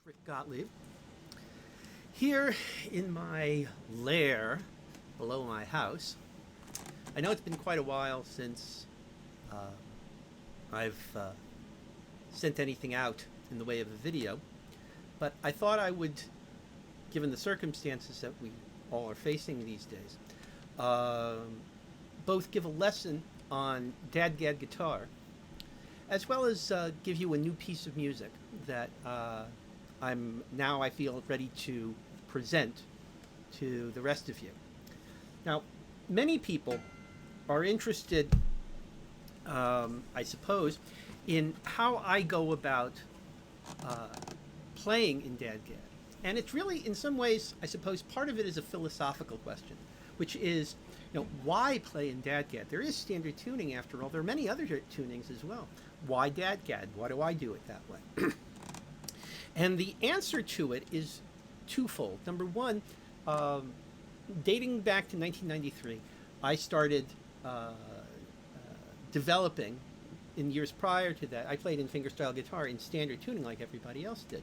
Rick Gottlieb. Here in my lair below my house, I know it's been quite a while since I've sent anything out in the way of a video, but I thought I would, given the circumstances that we all are facing these days, both give a lesson on DADGAD guitar, as well as give you a new piece of music that I feel ready to present to the rest of you. Now, many people are interested, I suppose, in how I go about playing in DADGAD. And it's really, in some ways, I suppose, part of it is a philosophical question, which is, why play in DADGAD? There is standard tuning, after all. There are many other tunings as well. Why DADGAD? Why do I do it that way? And the answer to it is twofold. Number one, dating back to 1993, I started developing, in years prior to that, I played in fingerstyle guitar in standard tuning like everybody else did.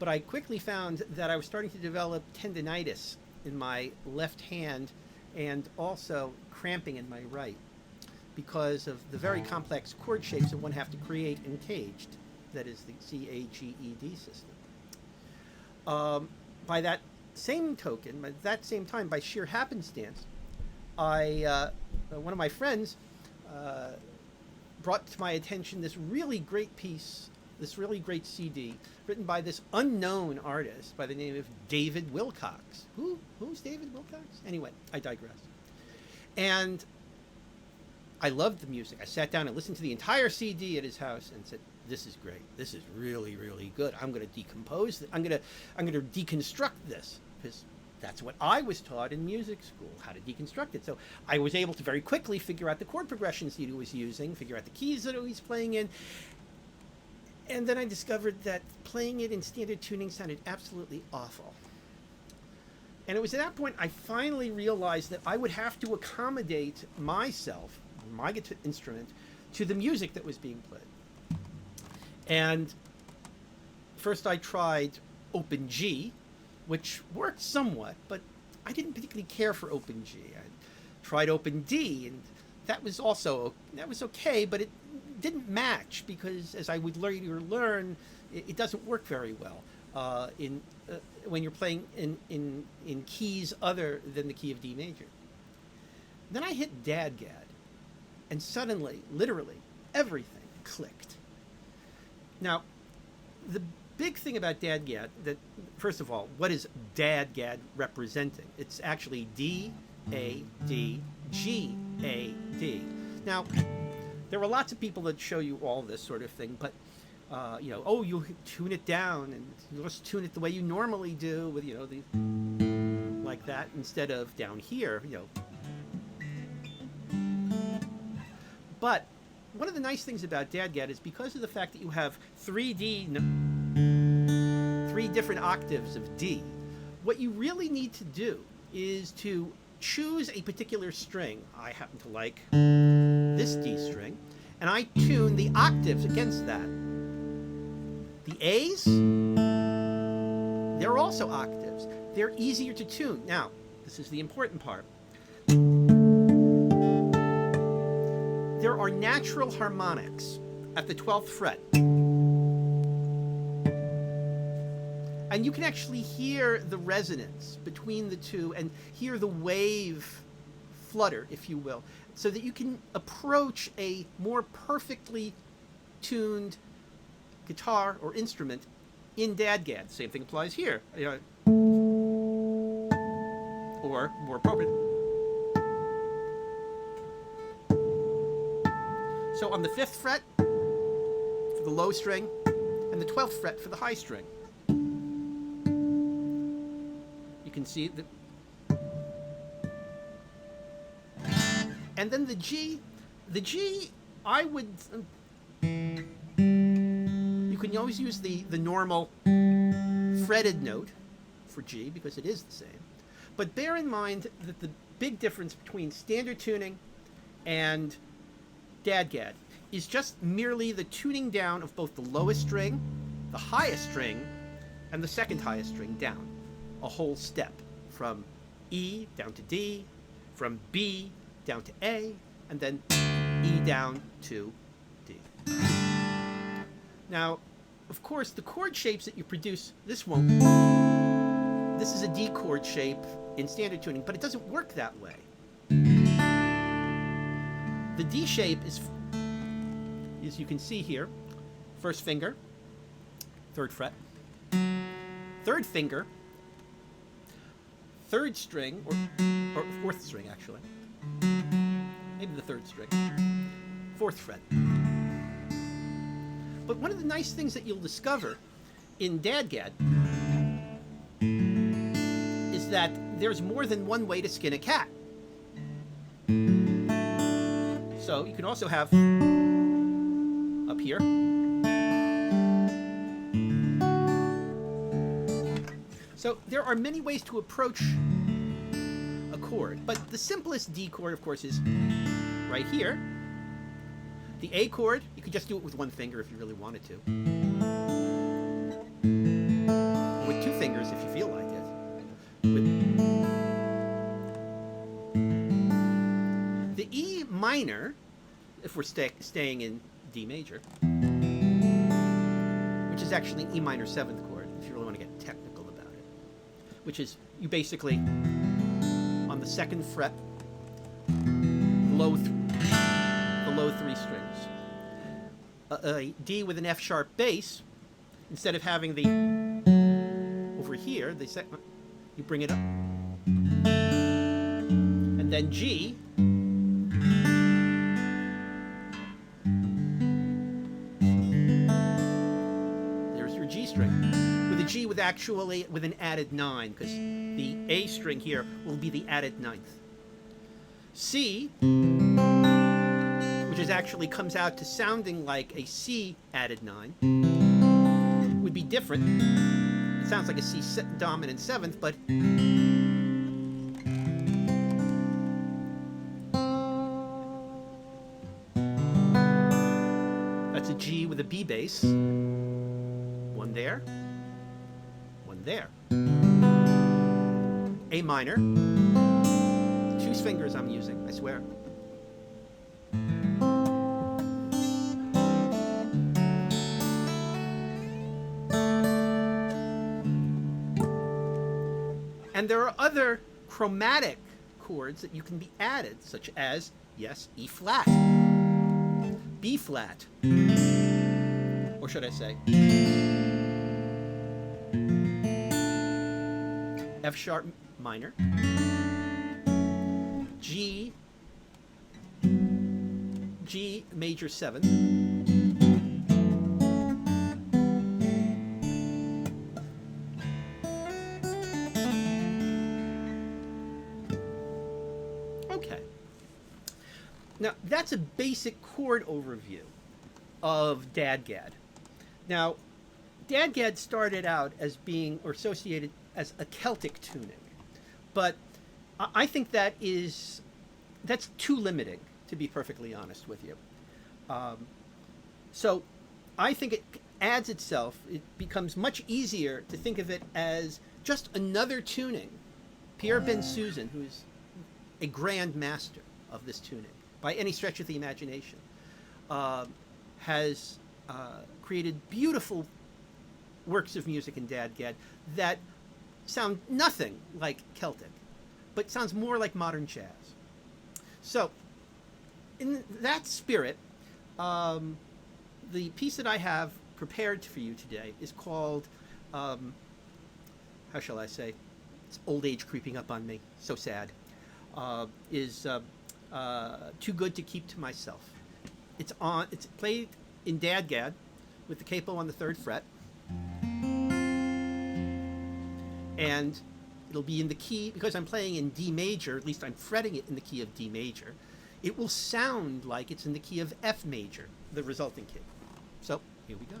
But I quickly found that I was starting to develop tendinitis in my left hand and also cramping in my right because of the very complex chord shapes that one have to create in caged. That is the CAGED system. By that same token, at that same time, by sheer happenstance, one of my friends brought to my attention this really great piece, this really great CD, written by this unknown artist by the name of David Wilcox. Who's David Wilcox? Anyway, I digress. And I loved the music. I sat down and listened to the entire CD at his house and said, "This is great. This is really, really good. I'm going to decompose it. I'm going to deconstruct this," because that's what I was taught in music school, how to deconstruct it. So I was able to very quickly figure out the chord progressions that he was using, figure out the keys that he was playing in. And then I discovered that playing it in standard tuning sounded absolutely awful. And it was at that point I finally realized that I would have to accommodate myself, my guitar instrument, to the music that was being played. And first I tried Open G, which worked somewhat, but I didn't particularly care for Open G. I tried Open D, and that was okay, but it didn't match because, as I would later learn, it doesn't work very well when you're playing in keys other than the key of D major. Then I hit DADGAD, and suddenly, literally, everything clicked. Now, the big thing about DADGAD, that, first of all, what is DADGAD representing? It's actually D-A-D-G-A-D. Now, there are lots of people that show you all this sort of thing, but, you tune it down, and you just tune it the way you normally do with, like that, instead of down here, But one of the nice things about DADGAD is because of the fact that you have three different octaves of D, what you really need to do is to choose a particular string. I happen to like this D string, and I tune the octaves against that. The A's, they're also octaves. They're easier to tune. Now, this is the important part. There are natural harmonics at the 12th fret. And you can actually hear the resonance between the two and hear the wave flutter, if you will, so that you can approach a more perfectly tuned guitar or instrument in DADGAD. Same thing applies here. Or more appropriate. So on the 5th fret for the low string and the 12th fret for the high string. You can see that. And then the G, I would, you can always use the normal fretted note for G because it is the same. But bear in mind that the big difference between standard tuning and DADGAD is just merely the tuning down of both the lowest string, the highest string, and the second highest string down, a whole step from E down to D, from B down to A, and then E down to D. Now, of course, the chord shapes that you produce, this won't. This is a D chord shape in standard tuning, but it doesn't work that way. The D shape is, as you can see here, first finger, third fret, third finger, third string, or fourth string actually, maybe the third string, fourth fret. But one of the nice things that you'll discover in DADGAD is that there's more than one way to skin a cat. So you can also have up here so there are many ways to approach a chord, but the simplest D chord, of course, is right here. The A chord, you could just do it with one finger if you really wanted to. With two fingers if you feel like it. The E minor, if we're staying in D major, which is actually E minor 7th chord, if you really want to get technical about it, which is you basically, on the second fret, the low three strings. A D with an F sharp bass, instead of having the over here, you bring it up, and then G, there's your G string, with a G with an added 9, because the A string here will be the added 9th. C, which actually comes out to sounding like a C added 9, would be different. It sounds like a C dominant 7th, but that's a G with a B bass. One there, one there. A minor. 2 fingers I'm using, I swear. And there are other chromatic chords that you can be added, such as, yes, E flat, B flat, or should I say, F sharp minor, G major 7th, okay. Now that's a basic chord overview of DADGAD. Now, DADGAD started out as being, or associated as, a Celtic tuning, but I think that's too limiting, to be perfectly honest with you. So I think it adds itself. It becomes much easier to think of it as just another tuning. Pierre Bensusan, who is a grand master of this tuning by any stretch of the imagination, has created beautiful works of music in DADGAD that sound nothing like Celtic, but sounds more like modern jazz. So, in that spirit, the piece that I have prepared for you today is called, how shall I say, it's old age creeping up on me, so sad, is Too Good to Keep to Myself. It's played in DADGAD with the capo on the 3rd fret, and it'll be in the key, because I'm playing in D major, at least I'm fretting it in the key of D major, it will sound like it's in the key of F major, the resulting key. So, here we go.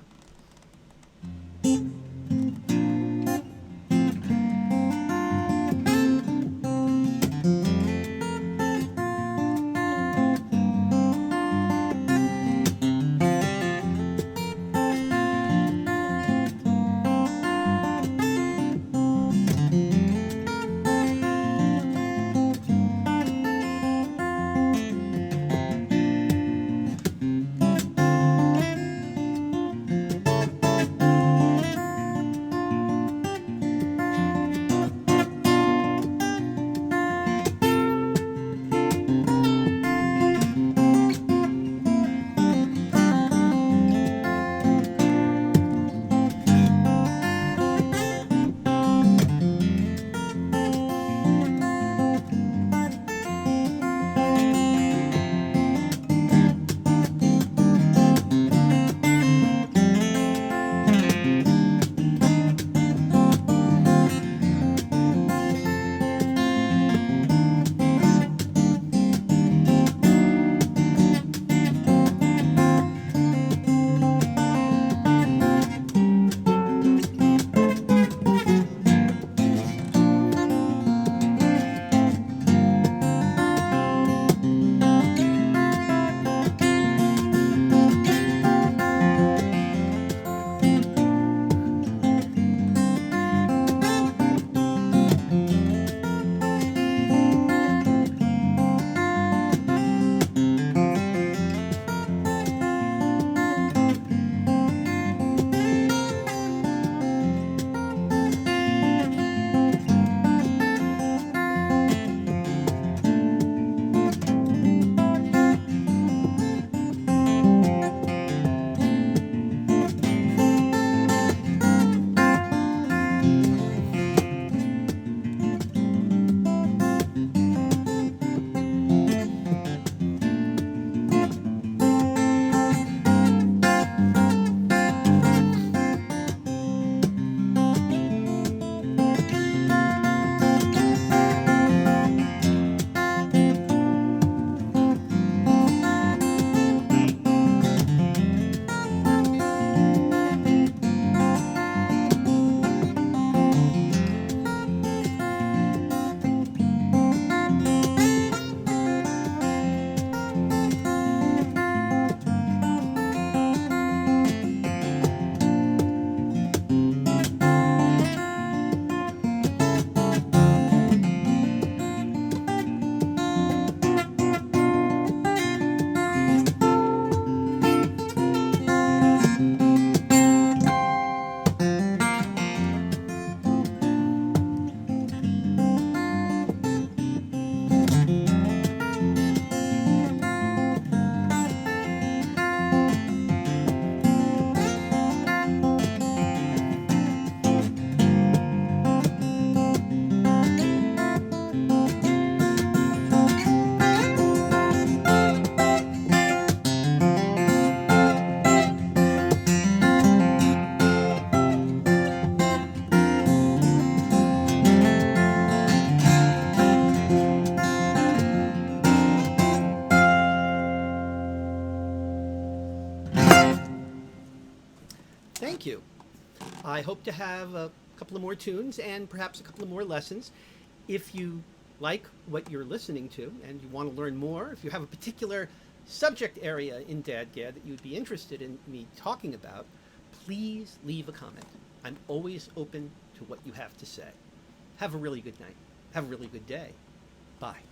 thank you. I hope to have a couple of more tunes and perhaps a couple of more lessons. If you like what you're listening to and you want to learn more, if you have a particular subject area in DADGAD that you'd be interested in me talking about, please leave a comment. I'm always open to what you have to say. Have a really good night. Have a really good day. Bye.